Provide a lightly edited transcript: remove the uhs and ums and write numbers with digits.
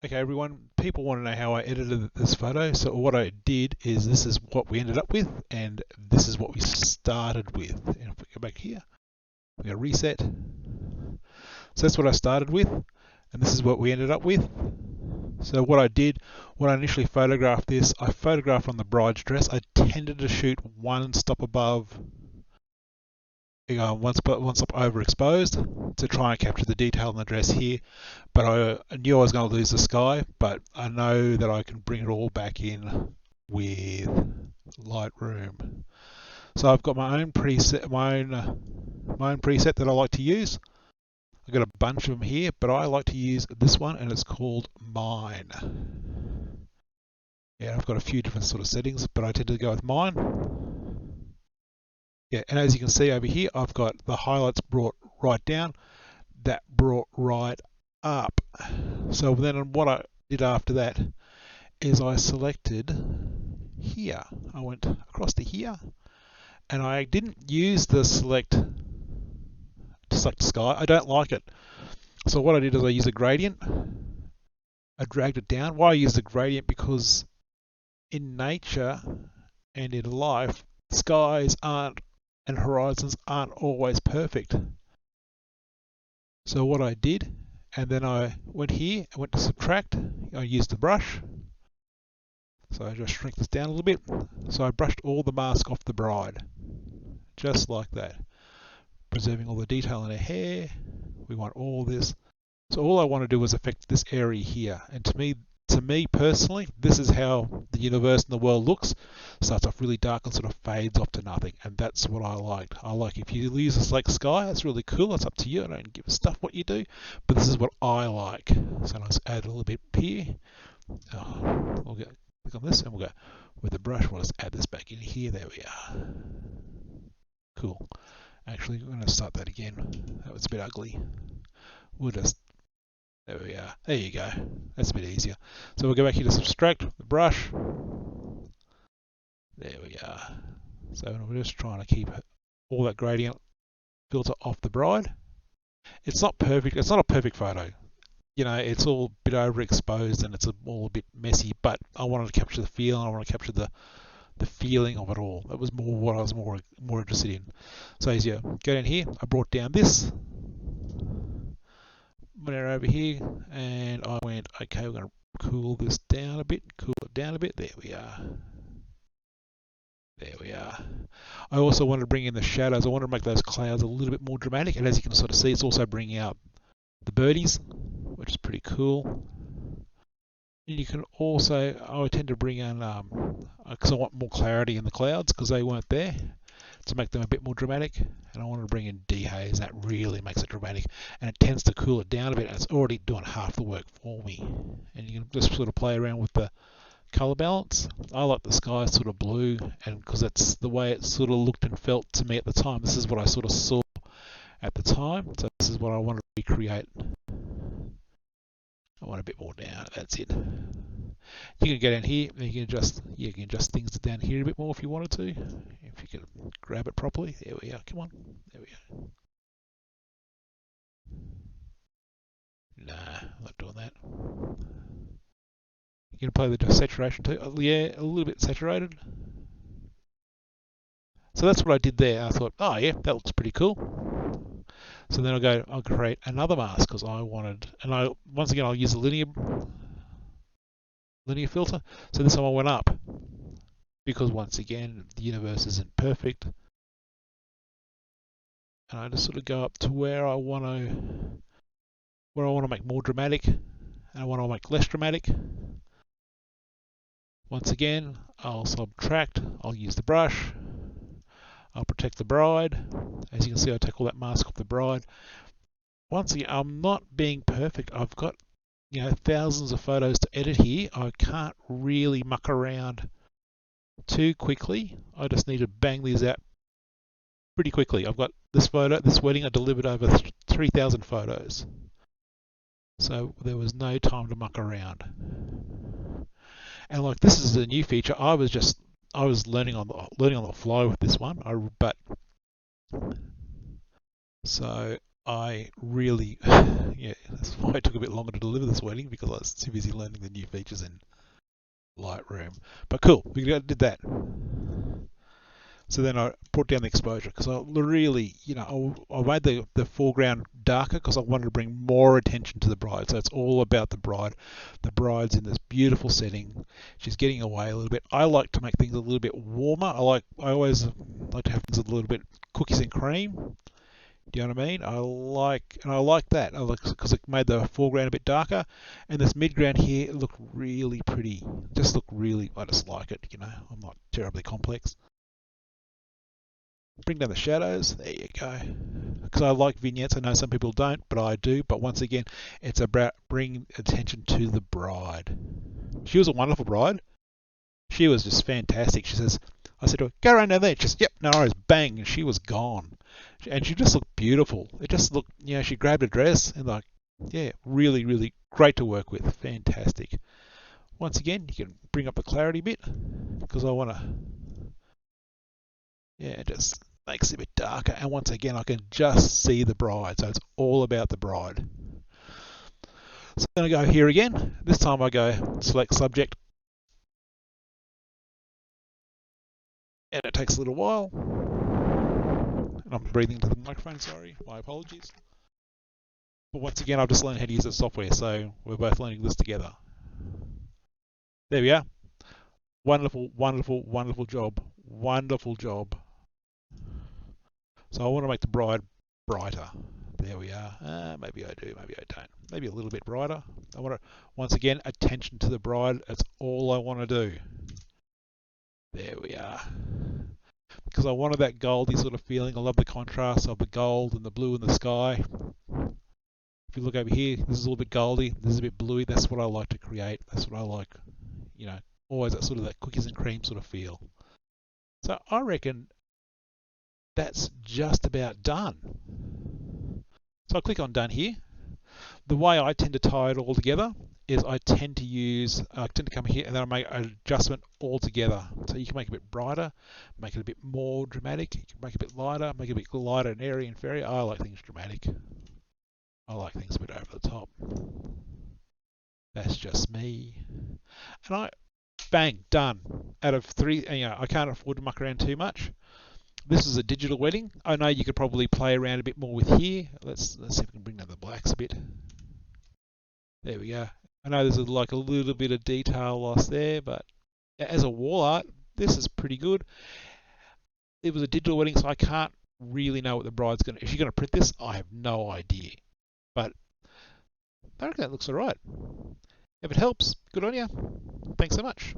Okay, everyone, people want to know how I edited this photo. So what I did is this is what we ended up with, and this is what we started with. And if we go back here, we go reset. So that's what I started with, and this is what we ended up with. So what I did, when I initially photographed this, I photographed on the bride's dress. I tended to shoot one stop above, one stop overexposed to try and capture the detail in the dress here. But I knew I was going to lose the sky, but I know that I can bring it all back in with Lightroom. So I've got my own preset, my own preset that I like to use. I've got a bunch of them here, but I like to use this one, and it's called Mine. Yeah, I've got a few different sort of settings, but I tend to go with Mine. Yeah, and as you can see over here, I've got the highlights brought right down, that brought right up. So then what I did after that is I selected here. I went across to here, and I didn't use the select sky. I don't like it. So what I did is I used a gradient. I dragged it down. Why I use the gradient? Because in nature and in life, skies aren't and horizons aren't always perfect. So what I did, and then I went here, I went to subtract, I used the brush. So I just shrink this down a little bit. So I brushed all the mask off the bride, just like that. Preserving all the detail in her hair. We want all this. So all I want to do is affect this area here. And to me personally, this is how the universe and the world looks. Starts off really dark and sort of fades off to nothing. And that's what I liked. I like if you use this like sky, it's really cool. It's up to you. I don't give a stuff what you do. But this is what I like. So let's add a little bit here. We'll go click on this and we'll go with the brush. We'll just add this back in here. There we are. Cool. Actually, we're going to start that again. That was a bit ugly. We'll just, there we are. There you go. That's a bit easier. So we'll go back here to subtract the brush. There we are. So we're just trying to keep all that gradient filter off the bride. It's not perfect. It's not a perfect photo. You know, it's all a bit overexposed and it's all a bit messy, but I wanted to capture the feel and I want to capture the feeling of it all. That was more what I was more interested in. So as you go down here, I brought down this. Went over here and I went, okay, we're going to cool this down a bit, cool it down a bit. There we are. There we are. I also wanted to bring in the shadows. I wanted to make those clouds a little bit more dramatic. And as you can sort of see, it's also bringing out the birdies, which is pretty cool. And you can also, I tend to bring in, because I want more clarity in the clouds because they weren't there, to make them a bit more dramatic. And I wanted to bring in dehaze. That really makes it dramatic. And it tends to cool it down a bit. And it's already doing half the work for me. And you can just sort of play around with the color balance. I like the sky sort of blue, and because that's the way it sort of looked and felt to me at the time. This is what I sort of saw at the time. So this is what I want to recreate. I want a bit more down. That's it. You can go down here and you can adjust things down here a bit more if you wanted to. If you can grab it properly. There we are. Come on. There we go. Nah, I'm not doing that. You can play the saturation too. Yeah, a little bit saturated. So that's what I did there. I thought, oh yeah, that looks pretty cool. So then I'll create another mask because I wanted, and once again I'll use a linear filter. So this time I went up because once again the universe isn't perfect, and I just sort of go up to where I want to make more dramatic, and I want to make less dramatic. Once again, I'll subtract. I'll use the brush. I'll protect the bride. As you can see, I take all that mask off the bride. Once again, I'm not being perfect. I've got, thousands of photos to edit here. I can't really muck around too quickly. I just need to bang these out pretty quickly. I've got this wedding I delivered over 3,000 photos. So there was no time to muck around. And like this is a new feature. I was learning on the fly with this one. So I really, yeah, that's why it took a bit longer to deliver this wedding because I was too busy learning the new features in Lightroom. But cool, we did that. So then I brought down the exposure because I really, I made the foreground darker because I wanted to bring more attention to the bride. So it's all about the bride. The bride's in this beautiful setting. She's getting away a little bit. I like to make things a little bit warmer. I always like to have things a little bit cookies and cream. Do you know what I mean? I like that. I like because it made the foreground a bit darker, and this midground here looked really pretty. Just looked really. I just like it. I'm not terribly complex. Bring down the shadows. There you go. Because I like vignettes. I know some people don't, but I do. But once again, it's about bringing attention to the bride. She was a wonderful bride. She was just fantastic. I said to her, go around down there. She says, yep, no worries. Bang. And she was gone. And she just looked beautiful. It just looked, she grabbed a dress and yeah, really, really great to work with. Fantastic. Once again, you can bring up the clarity a bit because I want to, yeah, just makes it a bit darker. And once again, I can just see the bride. So it's all about the bride. So I'm going to go here again. This time I go select subject. And it takes a little while. And I'm breathing into the microphone, sorry. My apologies. But once again, I've just learned how to use the software, so we're both learning this together. There we are. Wonderful, wonderful, wonderful job. Wonderful job. So I want to make the bride brighter. There we are. Maybe I do, maybe I don't. Maybe a little bit brighter. I want to, once again, attention to the bride. That's all I want to do. There we are. Because I wanted that goldy sort of feeling. I love the contrast of the gold and the blue in the sky. If you look over here, this is a little bit goldy, this is a bit bluey. That's what I like to create. That's what I like, always that sort of that cookies and cream sort of feel. So I reckon that's just about done. So I click on done here. The way I tend to tie it all together is I tend to come here and then I make an adjustment all together. So you can make it a bit brighter, make it a bit more dramatic, you can make it a bit lighter, make it a bit lighter and airy and fairy. I like things dramatic. I like things a bit over the top. That's just me. And bang, done. Out of 3, I can't afford to muck around too much. This is a digital wedding. I know you could probably play around a bit more with here. Let's see if we can bring down the blacks a bit. There we go. I know there's like a little bit of detail loss there, but as a wall art, this is pretty good. It was a digital wedding, so I can't really know what the bride's going to... If she's going to print this, I have no idea. But I reckon that looks alright. If it helps, good on you. Thanks so much.